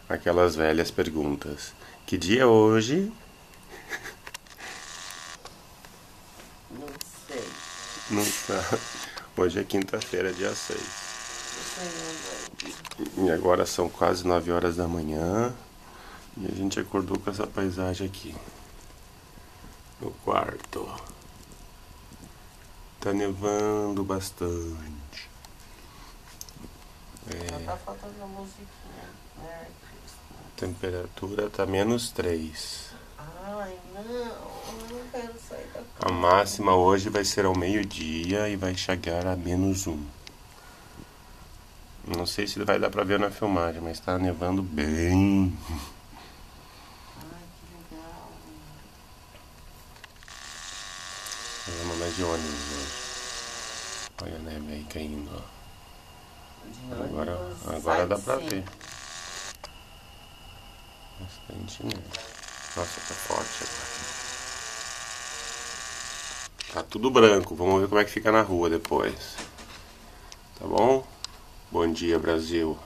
Aquelas velhas perguntas. Que dia é hoje? Não sei. Não sabe. Hoje é quinta-feira, dia 6. E agora são quase 9 horas da manhã. E a gente acordou com essa paisagem aqui. No quarto. Tá nevando bastante. Só tá faltando a musiquinha, né? Temperatura tá -3. Ai, não quero sair da A cama. máxima hoje vai ser ao meio-dia e vai chegar a -1. Não sei se vai dar pra ver na filmagem, mas tá nevando bem. Ai, que legal. Vamos andar de ônibus hoje. Olha a neve aí caindo, ó. Agora dá pra ver. Bastante neve. Nossa, tá forte agora. Tá tudo branco. Vamos ver como é que fica na rua depois. Tá bom? Bom dia, Brasil.